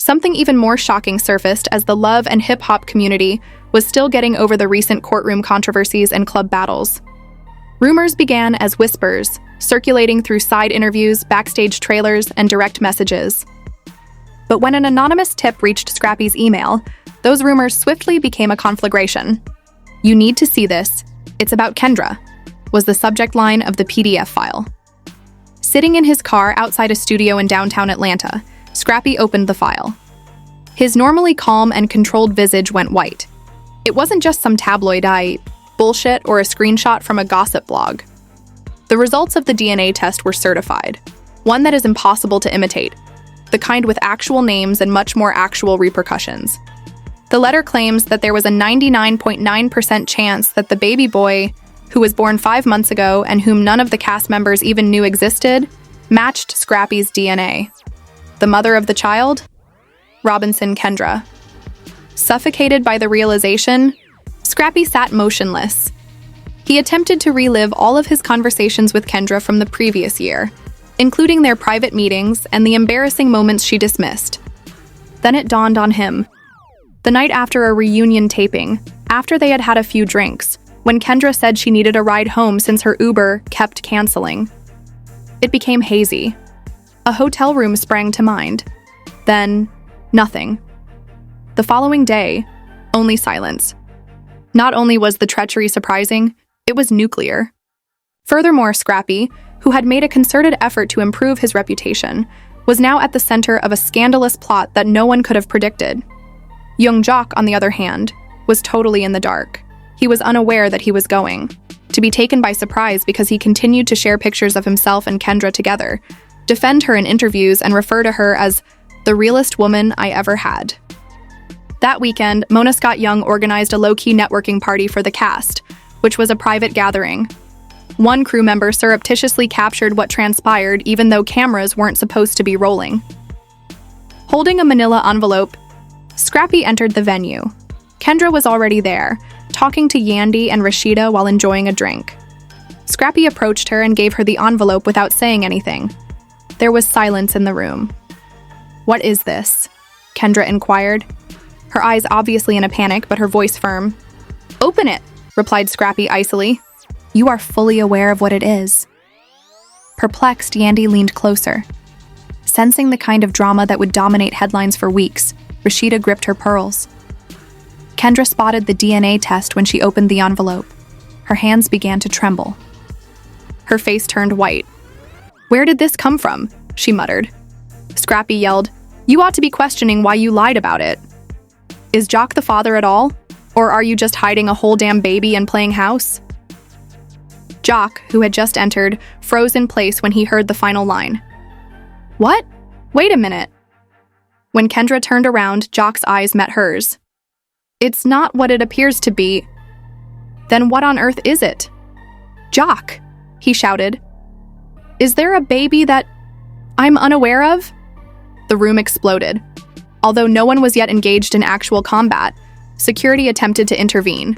Something even more shocking surfaced as the love and hip-hop community was still getting over the recent courtroom controversies and club battles. Rumors began as whispers, circulating through side interviews, backstage trailers, and direct messages. But when an anonymous tip reached Scrappy's email, those rumors swiftly became a conflagration. "You need to see this. It's about Kendra," was the subject line of the PDF file. Sitting in his car outside a studio in downtown Atlanta, Scrappy opened the file. His normally calm and controlled visage went white. It wasn't just some tabloid bullshit or a screenshot from a gossip blog. The results of the DNA test were certified, one that is impossible to imitate, the kind with actual names and much more actual repercussions. The letter claims that there was a 99.9% chance that the baby boy, who was born 5 months ago and whom none of the cast members even knew existed, matched Scrappy's DNA. The mother of the child? Robinson Kendra. Suffocated by the realization, Scrappy sat motionless. He attempted to relive all of his conversations with Kendra from the previous year, including their private meetings and the embarrassing moments she dismissed. Then it dawned on him. The night after a reunion taping, after they had had a few drinks, when Kendra said she needed a ride home since her Uber kept canceling. It became hazy. A hotel room sprang to mind. Then, nothing. The following day, only silence. Not only was the treachery surprising, it was nuclear. Furthermore, Scrappy, who had made a concerted effort to improve his reputation, was now at the center of a scandalous plot that no one could have predicted. Young Jock, on the other hand, was totally in the dark. He was unaware that he was going to be taken by surprise because he continued to share pictures of himself and Kendra together, defend her in interviews, and refer to her as the realest woman I ever had. That weekend, Mona Scott Young organized a low-key networking party for the cast, which was a private gathering. One crew member surreptitiously captured what transpired even though cameras weren't supposed to be rolling. Holding a manila envelope, Scrappy entered the venue. Kendra was already there, talking to Yandy and Rashida while enjoying a drink. Scrappy approached her and gave her the envelope without saying anything. There was silence in the room. "What is this?" Kendra inquired, her eyes obviously in a panic but her voice firm. "Open it," replied Scrappy icily. "You are fully aware of what it is." Perplexed, Yandy leaned closer. Sensing the kind of drama that would dominate headlines for weeks, Rashida gripped her pearls. Kendra spotted the DNA test when she opened the envelope. Her hands began to tremble. Her face turned white. "Where did this come from?" she muttered. Scrappy yelled, "You ought to be questioning why you lied about it. Is Jock the father at all? Or are you just hiding a whole damn baby and playing house?" Jock, who had just entered, froze in place when he heard the final line. "What? Wait a minute." When Kendra turned around, Jock's eyes met hers. "It's not what it appears to be." "Then what on earth is it?" "Jock," he shouted. "Is there a baby that I'm unaware of?" The room exploded. Although no one was yet engaged in actual combat, security attempted to intervene.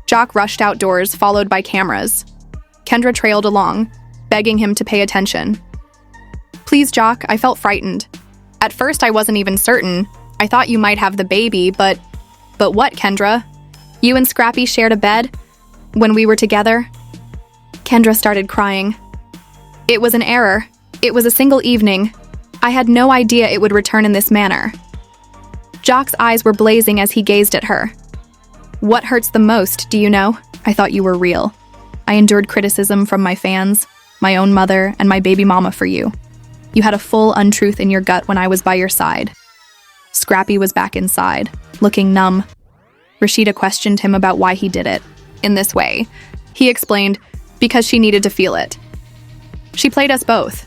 Jock rushed outdoors, followed by cameras. Kendra trailed along, begging him to pay attention. "Please, Jock, I felt frightened. At first I wasn't even certain. I thought you might have the baby, but what, Kendra? You and Scrappy shared a bed when we were together?" Kendra started crying. "It was an error. It was a single evening. I had no idea it would return in this manner." Jock's eyes were blazing as he gazed at her. "What hurts the most, do you know? I thought you were real. I endured criticism from my fans, my own mother, and my baby mama for you. You had a full untruth in your gut when I was by your side." Scrappy was back inside, looking numb. Rashida questioned him about why he did it. In this way, he explained, because she needed to feel it. "She played us both."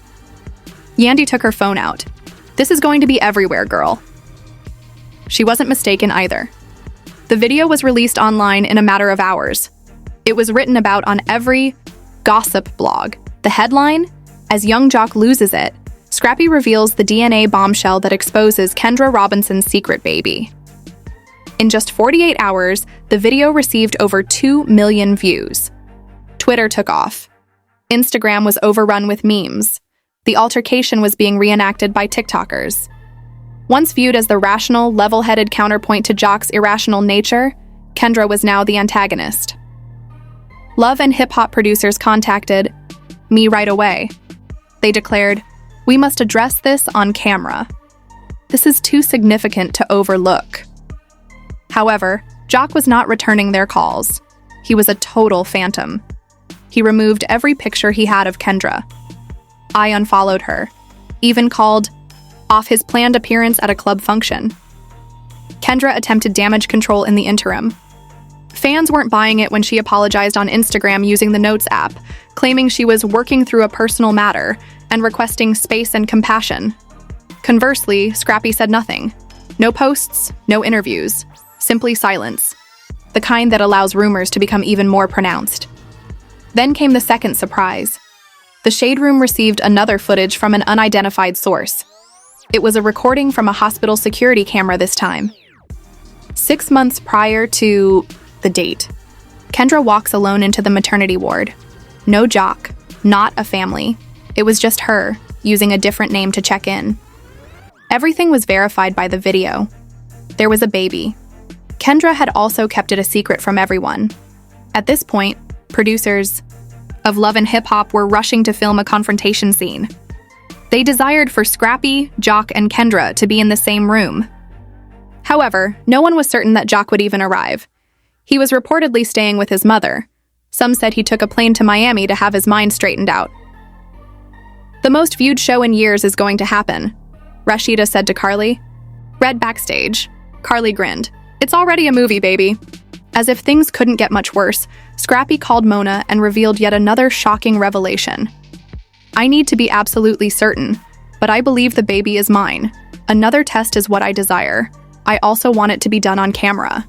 Yandy took her phone out. "This is going to be everywhere, girl." She wasn't mistaken either. The video was released online in a matter of hours. It was written about on every gossip blog. The headline, "As Young Jock Loses It, Scrappy Reveals the DNA Bombshell That Exposes Kendra Robinson's Secret Baby." In just 48 hours, the video received over 2 million views. Twitter took off. Instagram was overrun with memes. The altercation was being reenacted by TikTokers. Once viewed as the rational, level-headed counterpoint to Jock's irrational nature, Kendra was now the antagonist. Love and hip-hop producers contacted me right away. They declared, "We must address this on camera. This is too significant to overlook." However, Jock was not returning their calls. He was a total phantom. He removed every picture he had of Kendra. I unfollowed her, even called off his planned appearance at a club function. Kendra attempted damage control in the interim. Fans weren't buying it when she apologized on Instagram using the Notes app, claiming she was working through a personal matter and requesting space and compassion. Conversely, Scrappy said nothing. No posts, no interviews, simply silence, the kind that allows rumors to become even more pronounced. Then came the second surprise. The Shade Room received another footage from an unidentified source. It was a recording from a hospital security camera this time. 6 months prior to the date, Kendra walks alone into the maternity ward. No Jock, not a family. It was just her, using a different name to check in. Everything was verified by the video. There was a baby. Kendra had also kept it a secret from everyone. At this point, producers of Love and Hip Hop were rushing to film a confrontation scene. They desired for Scrappy, Jock, and Kendra to be in the same room. However, no one was certain that Jock would even arrive. He was reportedly staying with his mother. Some said he took a plane to Miami to have his mind straightened out. "The most viewed show in years is going to happen," Rashida said to Carly. Read backstage. Carly grinned. "It's already a movie, baby." As if things couldn't get much worse, Scrappy called Mona and revealed yet another shocking revelation. "I need to be absolutely certain, but I believe the baby is mine. Another test is what I desire. I also want it to be done on camera."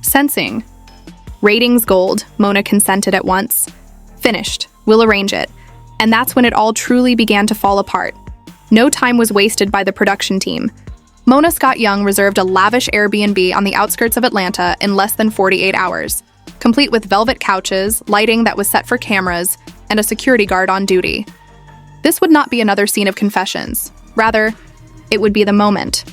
Sensing. Ratings gold, Mona consented at once. "Finished. We'll arrange it." And that's when it all truly began to fall apart. No time was wasted by the production team. Mona Scott Young reserved a lavish Airbnb on the outskirts of Atlanta in less than 48 hours, complete with velvet couches, lighting that was set for cameras, and a security guard on duty. This would not be another scene of confessions. Rather, it would be the moment.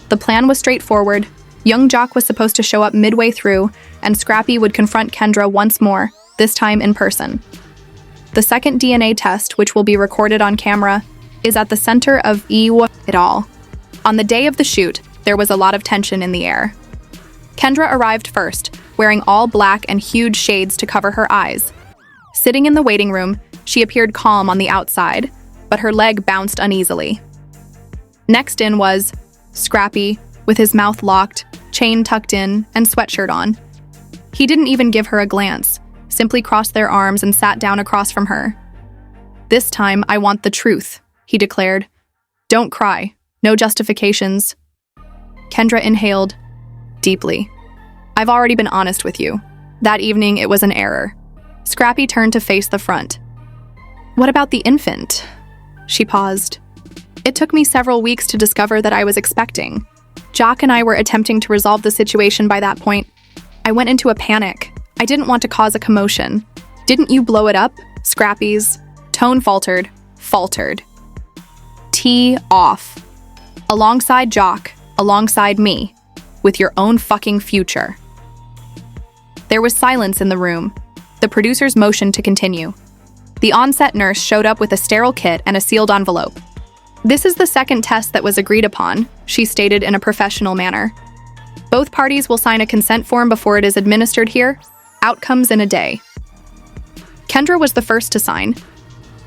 The plan was straightforward. Young Jock was supposed to show up midway through, and Scrappy would confront Kendra once more, this time in person. The second DNA test, which will be recorded on camera, is at the center of it all. On the day of the shoot, there was a lot of tension in the air. Kendra arrived first, wearing all black and huge shades to cover her eyes. Sitting in the waiting room, she appeared calm on the outside, but her leg bounced uneasily. Next in was Scrappy, with his mouth locked, chain tucked in, and sweatshirt on. He didn't even give her a glance, simply crossed their arms and sat down across from her. "This time, I want the truth," he declared. "Don't cry. No justifications." Kendra inhaled deeply. "I've already been honest with you. That evening, it was an error." Scrappy turned to face the front. "What about the infant?" She paused. "It took me several weeks to discover that I was expecting. Jock and I were attempting to resolve the situation by that point. I went into a panic. I didn't want to cause a commotion. Didn't you blow it up?" Scrappy's tone faltered. "Tee off. Alongside Jock, alongside me, with your own fucking future." There was silence in the room. The producers motioned to continue. The on-set nurse showed up with a sterile kit and a sealed envelope. "This is the second test that was agreed upon," she stated in a professional manner. "Both parties will sign a consent form before it is administered here. Outcomes in a day." Kendra was the first to sign.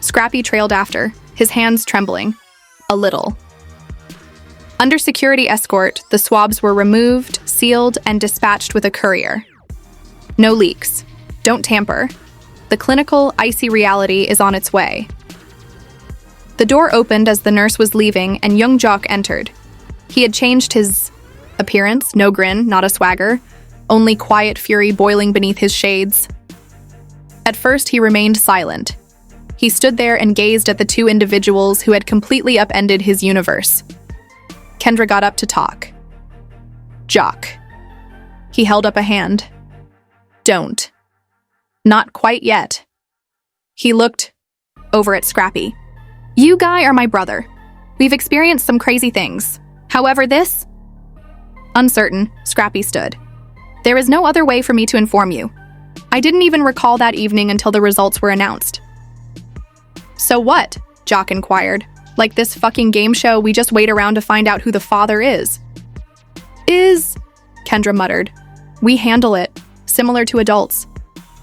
Scrappy trailed after, his hands trembling. A little. Under security escort, the swabs were removed, sealed, and dispatched with a courier. No leaks. Don't tamper. The clinical, icy reality is on its way. The door opened as the nurse was leaving and young Jock entered. He had changed his appearance, no grin, not a swagger, only quiet fury boiling beneath his shades. At first, he remained silent. He stood there and gazed at the two individuals who had completely upended his universe. Kendra got up to talk. "Jock." He held up a hand. "Don't. Not quite yet." He looked over at Scrappy. "You guy are my brother. We've experienced some crazy things. However, this... Uncertain, Scrappy stood. There is no other way for me to inform you. I didn't even recall that evening until the results were announced. So what? Jock inquired. Like this fucking game show, we just wait around to find out who the father is. Kendra muttered. We handle it, similar to adults.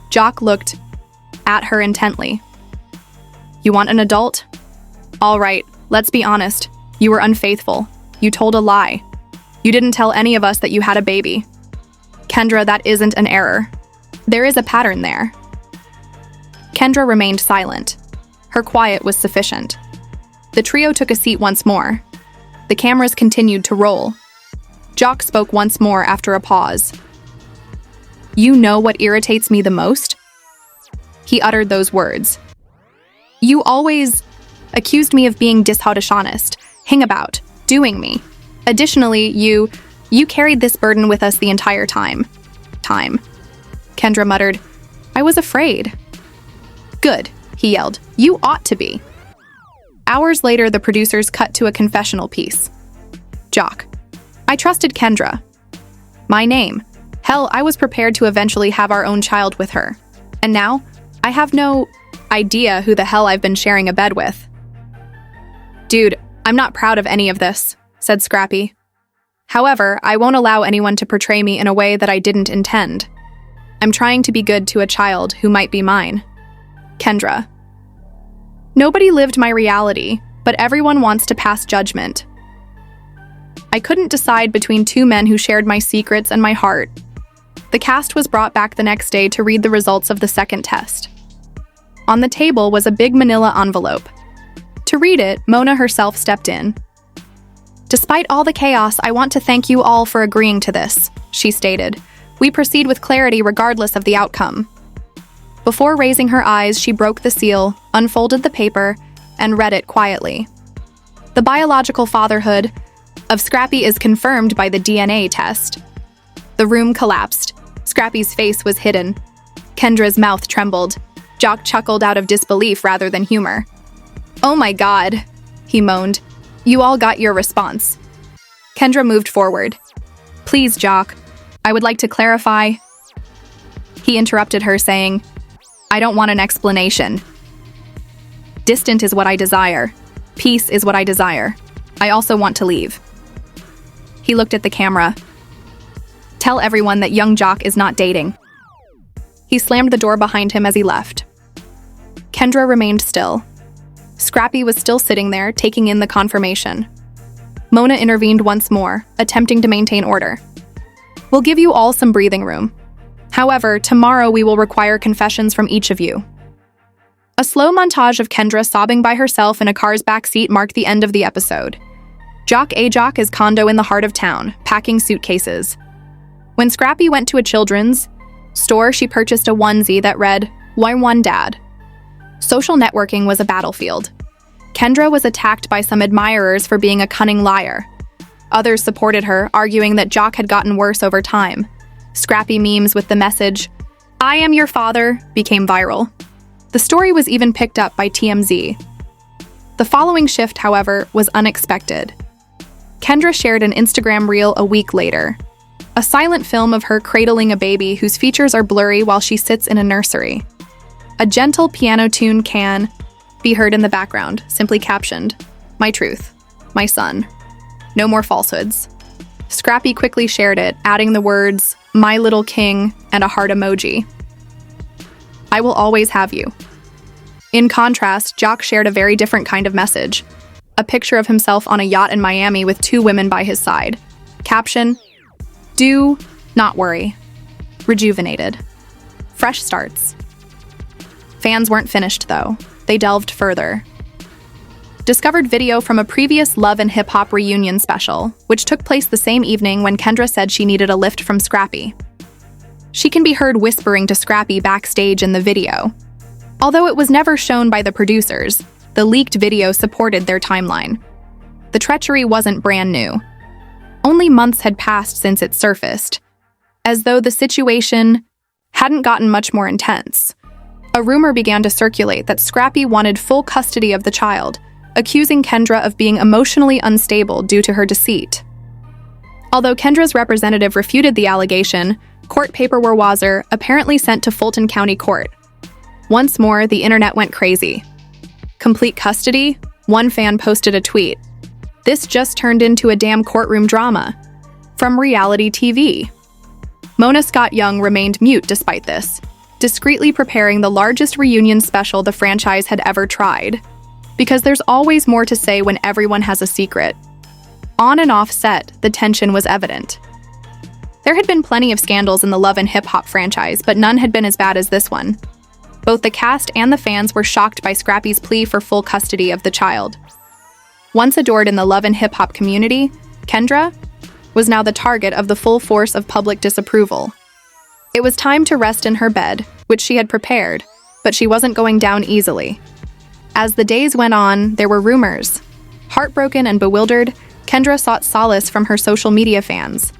Jock looked at her intently. You want an adult? All right, let's be honest. You were unfaithful. You told a lie. You didn't tell any of us that you had a baby. Kendra, that isn't an error. There is a pattern there. Kendra remained silent. Her quiet was sufficient. The trio took a seat once more. The cameras continued to roll. Jock spoke once more after a pause. You know what irritates me the most? He uttered those words. You always accused me of being dishonest, hangabout, doing me. Additionally, you carried this burden with us the entire time. Kendra muttered, I was afraid. Good, he yelled. You ought to be. Hours later, the producers cut to a confessional piece. Jock. I trusted Kendra. My name. Hell, I was prepared to eventually have our own child with her. And now, I have no idea who the hell I've been sharing a bed with. Dude, I'm not proud of any of this, said Scrappy. However, I won't allow anyone to portray me in a way that I didn't intend. I'm trying to be good to a child who might be mine. Kendra. Nobody lived my reality, but everyone wants to pass judgment. I couldn't decide between two men who shared my secrets and my heart. The cast was brought back the next day to read the results of the second test. On the table was a big manila envelope. To read it, Mona herself stepped in. Despite all the chaos, I want to thank you all for agreeing to this, she stated. We proceed with clarity regardless of the outcome. Before raising her eyes, she broke the seal, unfolded the paper, and read it quietly. The biological fatherhood of Scrappy is confirmed by the DNA test. The room collapsed. Scrappy's face was hidden. Kendra's mouth trembled. Jock chuckled out of disbelief rather than humor. Oh my God, he moaned. You all got your response. Kendra moved forward. Please, Jock, I would like to clarify. He interrupted her, saying, I don't want an explanation. Distant is what I desire. Peace is what I desire. I also want to leave. He looked at the camera. Tell everyone that young Jock is not dating. He slammed the door behind him as he left. Kendra remained still. Scrappy was still sitting there, taking in the confirmation. Mona intervened once more, attempting to maintain order. We'll give you all some breathing room. However, tomorrow we will require confessions from each of you. A slow montage of Kendra sobbing by herself in a car's backseat marked the end of the episode. Jock is condo in the heart of town, packing suitcases. When Scrappy went to a children's store, she purchased a onesie that read, Why One Dad? Social networking was a battlefield. Kendra was attacked by some admirers for being a cunning liar. Others supported her, arguing that Jock had gotten worse over time. Scrappy memes with the message, I am your father, became viral. The story was even picked up by TMZ. The following shift, however, was unexpected. Kendra shared an Instagram reel a week later. A silent film of her cradling a baby whose features are blurry while she sits in a nursery. A gentle piano tune can be heard in the background, simply captioned, My truth, my son. No more falsehoods. Scrappy quickly shared it, adding the words, My little king, and a heart emoji. I will always have you. In contrast, Jock shared a very different kind of message. A picture of himself on a yacht in Miami with two women by his side. Caption, Do not worry. Rejuvenated. Fresh starts. Fans weren't finished, though. They delved further. Discovered video from a previous Love and Hip Hop reunion special, which took place the same evening when Kendra said she needed a lift from Scrappy. She can be heard whispering to Scrappy backstage in the video. Although it was never shown by the producers, the leaked video supported their timeline. The treachery wasn't brand new. Only months had passed since it surfaced, as though the situation hadn't gotten much more intense. A rumor began to circulate that Scrappy wanted full custody of the child, accusing Kendra of being emotionally unstable due to her deceit. Although Kendra's representative refuted the allegation, court paperwork was apparently sent to Fulton County Court. Once more, the internet went crazy. Complete custody? One fan posted a tweet. This just turned into a damn courtroom drama. From reality TV. Mona Scott Young remained mute despite this, discreetly preparing the largest reunion special the franchise had ever tried. Because there's always more to say when everyone has a secret. On and off set, the tension was evident. There had been plenty of scandals in the Love and Hip Hop franchise, but none had been as bad as this one. Both the cast and the fans were shocked by Scrappy's plea for full custody of the child. Once adored in the Love and Hip Hop community, Kendra was now the target of the full force of public disapproval. It was time to rest in her bed, which she had prepared, but she wasn't going down easily. As the days went on, there were rumors. Heartbroken and bewildered, Kendra sought solace from her social media fans.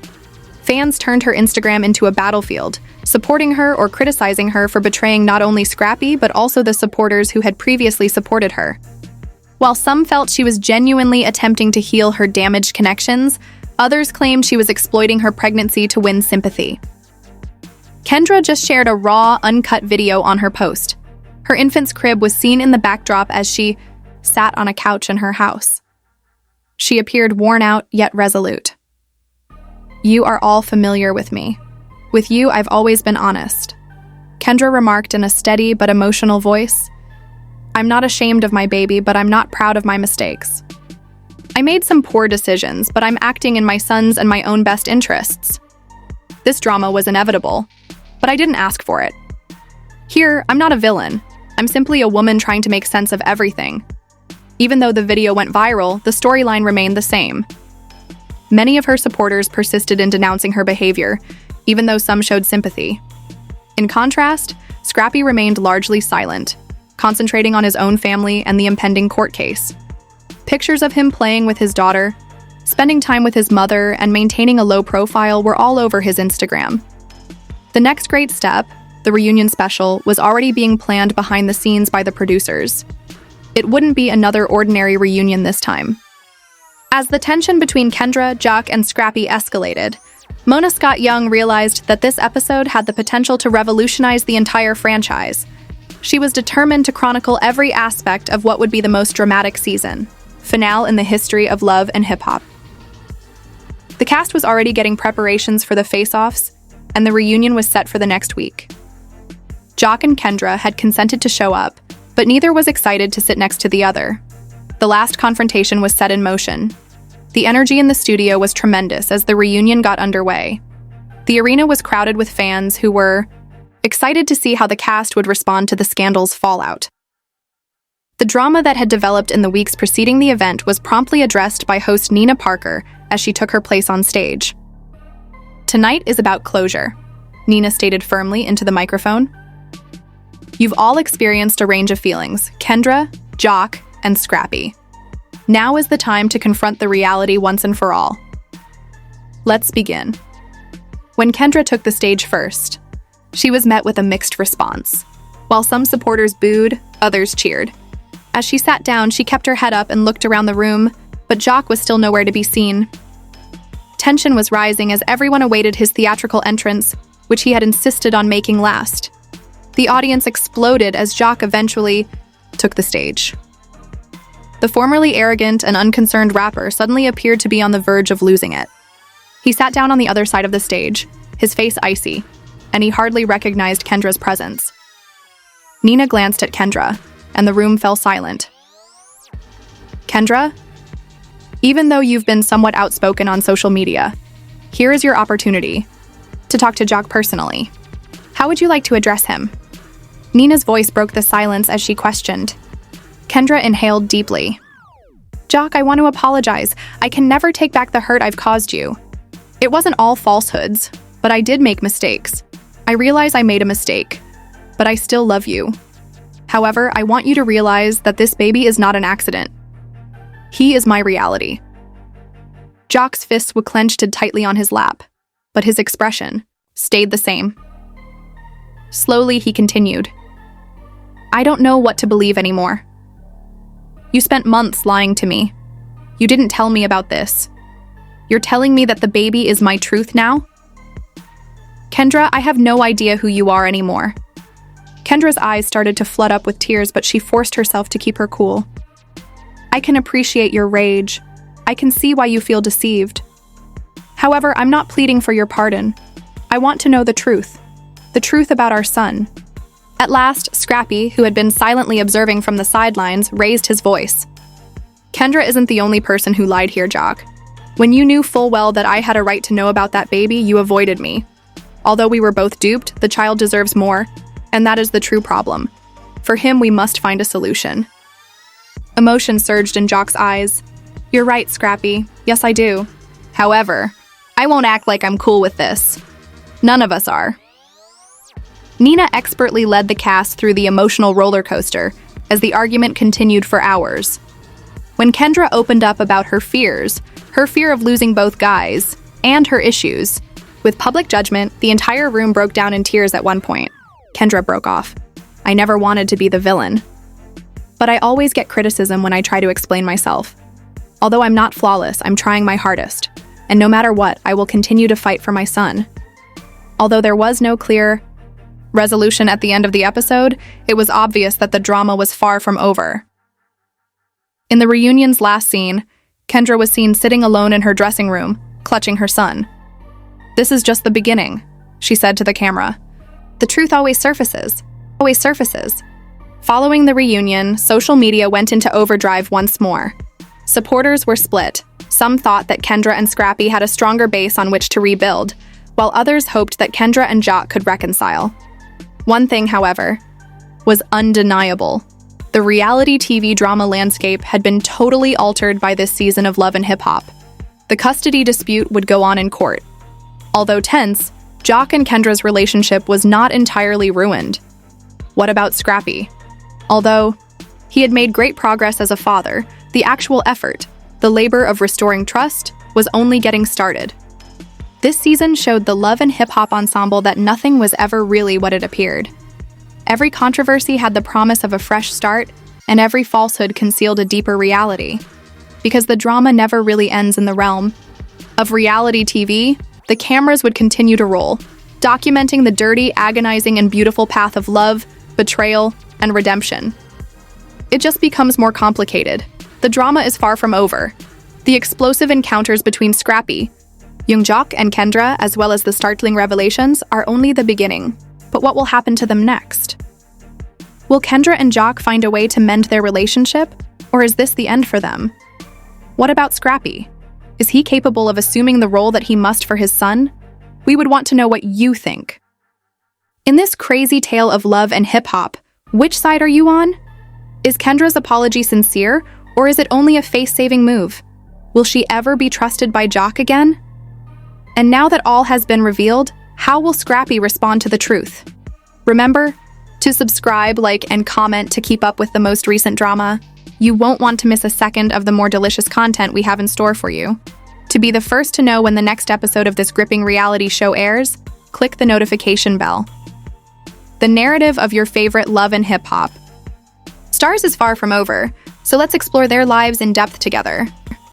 Fans turned her Instagram into a battlefield, supporting her or criticizing her for betraying not only Scrappy but also the supporters who had previously supported her. While some felt she was genuinely attempting to heal her damaged connections, others claimed she was exploiting her pregnancy to win sympathy. Kendra just shared a raw, uncut video on her post. Her infant's crib was seen in the backdrop as she sat on a couch in her house. She appeared worn out yet resolute. "You are all familiar with me. With you, I've always been honest," Kendra remarked in a steady but emotional voice. "I'm not ashamed of my baby, but I'm not proud of my mistakes. I made some poor decisions, but I'm acting in my son's and my own best interests. This drama was inevitable, but I didn't ask for it. Here, I'm not a villain. I'm simply a woman trying to make sense of everything." Even though the video went viral, the storyline remained the same. Many of her supporters persisted in denouncing her behavior, even though some showed sympathy. In contrast, Scrappy remained largely silent, concentrating on his own family and the impending court case. Pictures of him playing with his daughter, spending time with his mother, and maintaining a low profile were all over his Instagram. The next great step, the reunion special, was already being planned behind the scenes by the producers. It wouldn't be another ordinary reunion this time. As the tension between Kendra, Jock, and Scrappy escalated, Mona Scott Young realized that this episode had the potential to revolutionize the entire franchise. She was determined to chronicle every aspect of what would be the most dramatic season, finale in the history of Love and Hip Hop. The cast was already getting preparations for the face-offs, and the reunion was set for the next week. Jock and Kendra had consented to show up, but neither was excited to sit next to the other. The last confrontation was set in motion. The energy in the studio was tremendous as the reunion got underway. The arena was crowded with fans who were excited to see how the cast would respond to the scandal's fallout. The drama that had developed in the weeks preceding the event was promptly addressed by host Nina Parker as she took her place on stage. "Tonight is about closure," Nina stated firmly into the microphone. "You've all experienced a range of feelings, Kendra, Jock, and Scrappy. Now is the time to confront the reality once and for all. Let's begin." When Kendra took the stage first, she was met with a mixed response. While some supporters booed, others cheered. As she sat down, she kept her head up and looked around the room, but Jock was still nowhere to be seen. Tension was rising as everyone awaited his theatrical entrance, which he had insisted on making last. The audience exploded as Jock eventually took the stage. The formerly arrogant and unconcerned rapper suddenly appeared to be on the verge of losing it. He sat down on the other side of the stage, his face icy, and he hardly recognized Kendra's presence. Nina glanced at Kendra, and the room fell silent. "Kendra, even though you've been somewhat outspoken on social media, here is your opportunity to talk to Jock personally. How would you like to address him?" Nina's voice broke the silence as she questioned. Kendra inhaled deeply. "Jock, I want to apologize. I can never take back the hurt I've caused you. It wasn't all falsehoods, but I did make mistakes. I realize I made a mistake, but I still love you. However, I want you to realize that this baby is not an accident. He is my reality." Jock's fists were clenched tightly on his lap, but his expression stayed the same. Slowly, he continued, "I don't know what to believe anymore. You spent months lying to me. You didn't tell me about this. You're telling me that the baby is my truth now? Kendra, I have no idea who you are anymore. Kendra's eyes started to flood up with tears, but she forced herself to keep her cool. I can appreciate your rage. I can see why you feel deceived. However, I'm not pleading for your pardon. I want to know the truth about our son. At last, Scrappy, who had been silently observing from the sidelines, raised his voice. Kendra isn't the only person who lied here, Jock. When you knew full well that I had a right to know about that baby, you avoided me. Although we were both duped, the child deserves more, and that is the true problem. For him, we must find a solution. Emotion surged in Jock's eyes. You're right, Scrappy. Yes, I do. However, I won't act like I'm cool with this. None of us are. Nina expertly led the cast through the emotional roller coaster as the argument continued for hours. When Kendra opened up about her fears, her fear of losing both guys, and her issues, with public judgment, the entire room broke down in tears at one point. Kendra broke off. I never wanted to be the villain. But I always get criticism when I try to explain myself. Although I'm not flawless, I'm trying my hardest. And no matter what, I will continue to fight for my son. Although there was no clear resolution at the end of the episode, it was obvious that the drama was far from over. In the reunion's last scene, Kendra was seen sitting alone in her dressing room, clutching her son. This is just the beginning, she said to the camera. The truth always surfaces. Following the reunion, social media went into overdrive once more. Supporters were split. Some thought that Kendra and Scrappy had a stronger base on which to rebuild, while others hoped that Kendra and Jock could reconcile. One thing, however, was undeniable. The reality TV drama landscape had been totally altered by this season of Love and Hip Hop. The custody dispute would go on in court. Although tense, Jock and Kendra's relationship was not entirely ruined. What about Scrappy? Although he had made great progress as a father, the actual effort, the labor of restoring trust, was only getting started. This season showed the Love and Hip Hop ensemble that nothing was ever really what it appeared. Every controversy had the promise of a fresh start, and every falsehood concealed a deeper reality. Because the drama never really ends in the realm of reality TV, the cameras would continue to roll, documenting the dirty, agonizing, and beautiful path of love, betrayal, and redemption. It just becomes more complicated. The drama is far from over. The explosive encounters between Scrappy, young Jock, and Kendra, as well as the startling revelations, are only the beginning. But what will happen to them next? Will Kendra and Jock find a way to mend their relationship, or is this the end for them? What about Scrappy? Is he capable of assuming the role that he must for his son? We would want to know what you think. In this crazy tale of love and hip-hop, which side are you on? Is Kendra's apology sincere, or is it only a face-saving move? Will she ever be trusted by Jock again? And now that all has been revealed, how will Scrappy respond to the truth? Remember to subscribe, like, and comment to keep up with the most recent drama. You won't want to miss a second of the more delicious content we have in store for you. To be the first to know when the next episode of this gripping reality show airs, click the notification bell. The narrative of your favorite Love and Hip Hop stars is far from over, so let's explore their lives in depth together.